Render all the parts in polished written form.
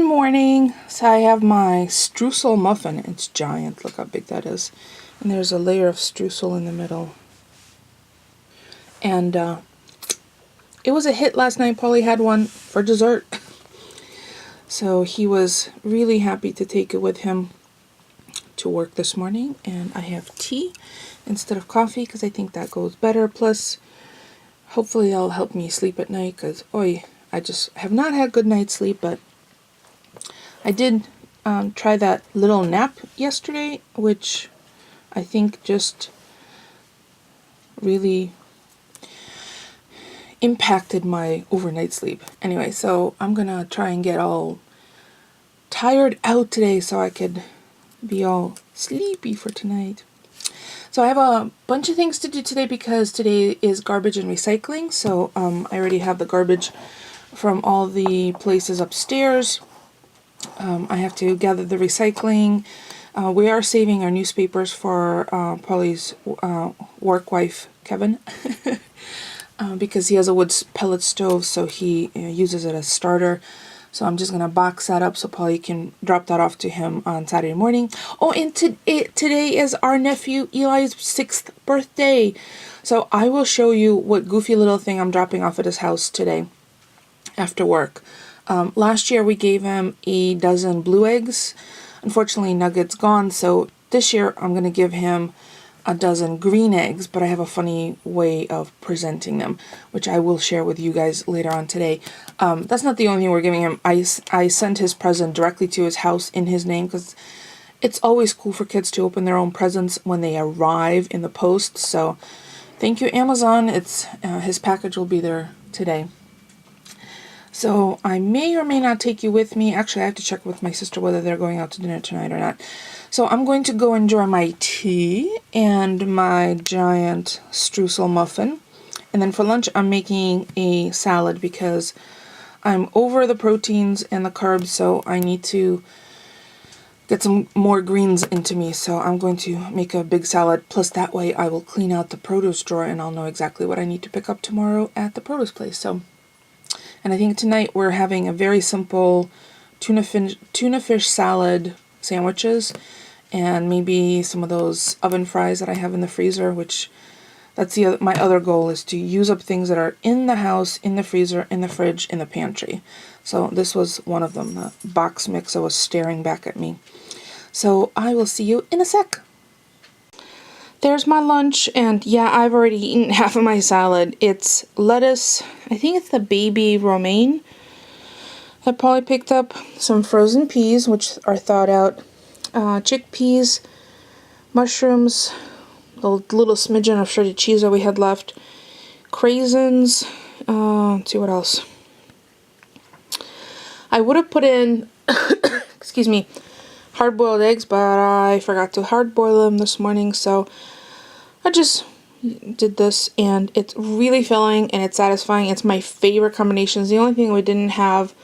morning. So I have my streusel muffin. It's giant. Look how big that is. And there's a layer of streusel in the middle. And it was a hit last night. Paulie had one for dessert. So he was really happy to take it with him to work this morning. And I have tea instead of coffee because I think that goes better. Plus, hopefully that'll help me sleep at night because, I just have not had good night's sleep, but I did try that little nap yesterday, which I think just really impacted my overnight sleep. Anyway, so I'm gonna try and get all tired out today so I could be all sleepy for tonight. So I have a bunch of things to do today because today is garbage and recycling. So I already have the garbage from all the places upstairs. I have to gather the recycling. We are saving our newspapers for Paulie's work wife, Kevin, because he has a wood pellet stove, so he uses it as starter. So I'm just going to box that up so Paulie can drop that off to him on Saturday morning. Oh, and today is our nephew Eli's 6th birthday. So I will show you what goofy little thing I'm dropping off at his house today after work. Last year we gave him a dozen blue eggs. Unfortunately, Nugget's gone, so this year I'm going to give him a dozen green eggs, but I have a funny way of presenting them, which I will share with you guys later on today. That's not the only thing we're giving him. I sent his present directly to his house in his name because it's always cool for kids to open their own presents when they arrive in the post. So thank you, Amazon. His package will be there today. So I may or may not take you with me. Actually, I have to check with my sister whether they're going out to dinner tonight or not. So I'm going to go enjoy my tea and my giant streusel muffin. And then for lunch, I'm making a salad because I'm over the proteins and the carbs, so I need to get some more greens into me. So I'm going to make a big salad. Plus that way I will clean out the produce drawer and I'll know exactly what I need to pick up tomorrow at the produce place. And I think tonight we're having a very simple tuna fish salad sandwiches and maybe some of those oven fries that I have in the freezer, which that's my other goal is to use up things that are in the house, in the freezer, in the fridge, in the pantry. So this was one of them. The box mixer was staring back at me. So I will see you in a sec. There's my lunch, and yeah, I've already eaten half of my salad. It's lettuce, I think it's the baby romaine. I probably picked up some frozen peas, which are thawed out, chickpeas, mushrooms, a little smidgen of shredded cheese that we had left, craisins, let's see what else. I would have put in, excuse me, hard-boiled eggs, but I forgot to hard-boil them this morning, so I just did this, and it's really filling and it's satisfying. It's my favorite combinations. The only thing we didn't have,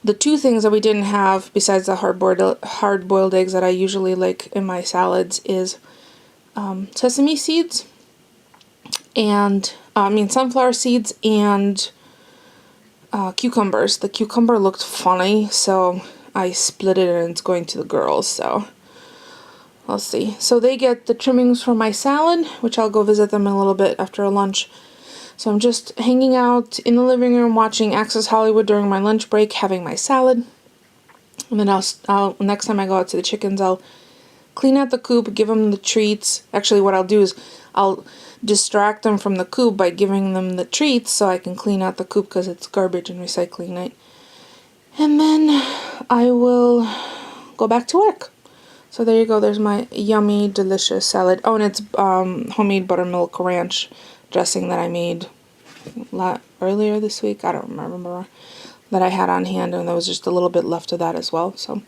the two things that we didn't have besides the hard-boiled eggs that I usually like in my salads is sesame seeds and, sunflower seeds and cucumbers. The cucumber looked funny, so I split it and it's going to the girls, so I'll see. So they get the trimmings for my salad, which I'll go visit them in a little bit after lunch. So I'm just hanging out in the living room watching Access Hollywood during my lunch break, having my salad. And then I'll next time I go out to the chickens, I'll clean out the coop, give them the treats. Actually, what I'll do is I'll distract them from the coop by giving them the treats so I can clean out the coop because it's garbage and recycling night. And then I will go back to work. So there you go. There's my yummy, delicious salad. Oh, and it's homemade buttermilk ranch dressing that I made earlier this week. I don't remember. That I had on hand, and there was just a little bit left of that as well. So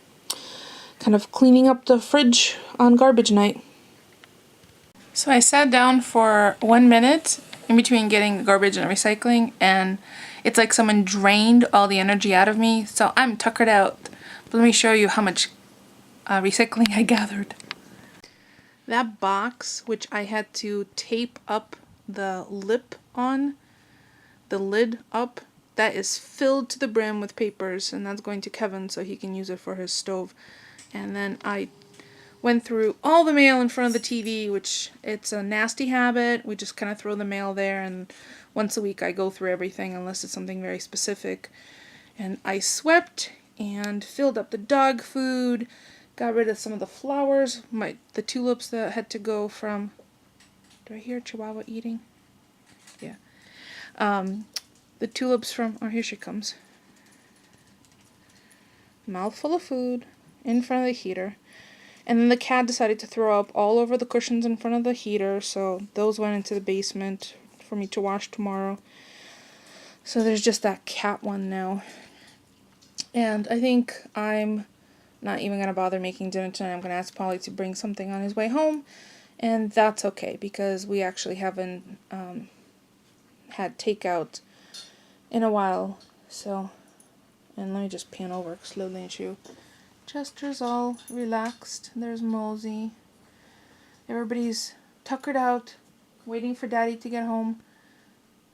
kind of cleaning up the fridge on garbage night. So I sat down for 1 minute in between getting the garbage and recycling, and it's like someone drained all the energy out of me. So I'm tuckered out. But let me show you how much recycling I gathered. That box, which I had to tape up the lid up, that is filled to the brim with papers, and that's going to Kevin so he can use it for his stove. And then I went through all the mail in front of the TV, which it's a nasty habit. We just kind of throw the mail there, and once a week I go through everything unless it's something very specific. And I swept and filled up the dog food, got rid of some of the flowers, the tulips that had to go from... Do I hear Chihuahua eating? Yeah. The tulips from... Oh, here she comes. Mouthful of food in front of the heater. And then the cat decided to throw up all over the cushions in front of the heater, so those went into the basement for me to wash tomorrow. So there's just that cat one now. And I think I'm not even going to bother making dinner tonight. I'm going to ask Polly to bring something on his way home. And that's okay, because we actually haven't had takeout in a while. So, and let me just pan over slowly and show. Chester's all relaxed. There's Mosey. Everybody's tuckered out, waiting for Daddy to get home.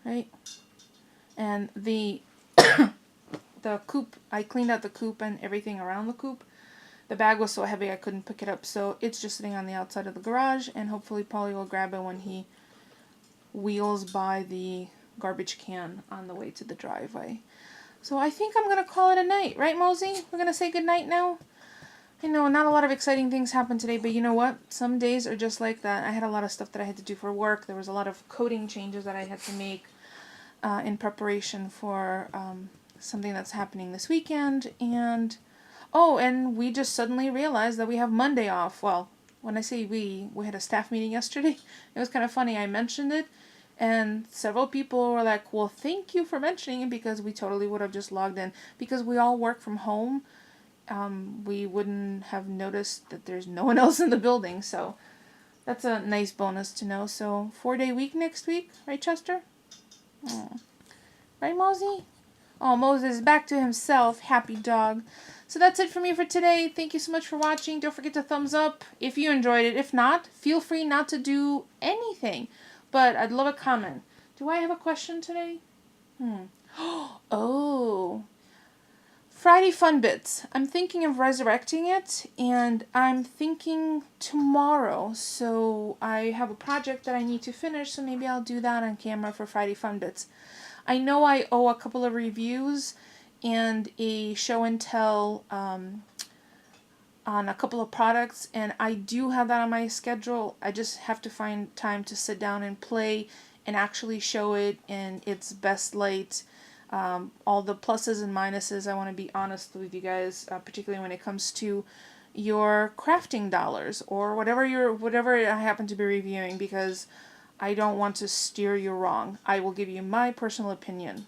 Right? And the coop, I cleaned out the coop and everything around the coop. The bag was so heavy I couldn't pick it up, so it's just sitting on the outside of the garage, and hopefully Polly will grab it when he wheels by the garbage can on the way to the driveway. So I think I'm going to call it a night, right, Mosey? We're going to say goodnight now? I know, not a lot of exciting things happened today, but you know what? Some days are just like that. I had a lot of stuff that I had to do for work. There was a lot of coding changes that I had to make in preparation for something that's happening this weekend. And, oh, and we just suddenly realized that we have Monday off. Well, when I say we had a staff meeting yesterday. It was kind of funny. I mentioned it. And several people were like, well, thank you for mentioning it, because we totally would have just logged in. Because we all work from home, we wouldn't have noticed that there's no one else in the building. So that's a nice bonus to know. So 4-day week next week, right, Chester? Oh. Right, Mosey? Oh, Moses is back to himself. Happy dog. So that's it for me for today. Thank you so much for watching. Don't forget to thumbs up if you enjoyed it. If not, feel free not to do anything. But I'd love a comment. Do I have a question today? Oh. Friday Fun Bits. I'm thinking of resurrecting it, and I'm thinking tomorrow. So I have a project that I need to finish, so maybe I'll do that on camera for Friday Fun Bits. I know I owe a couple of reviews and a show and tell on a couple of products, and I do have that on my schedule. I just have to find time to sit down and play and actually show it in its best light. All the pluses and minuses. I want to be honest with you guys, particularly when it comes to your crafting dollars or whatever I happen to be reviewing, because I don't want to steer you wrong. I will give you my personal opinion.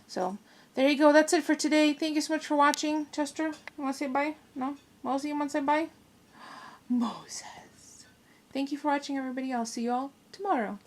So there you go. That's it for today. Thank you so much for watching. Chester, you want to say bye? No? Mosey, you want to say bye? Moses. Thank you for watching, everybody. I'll see you all tomorrow.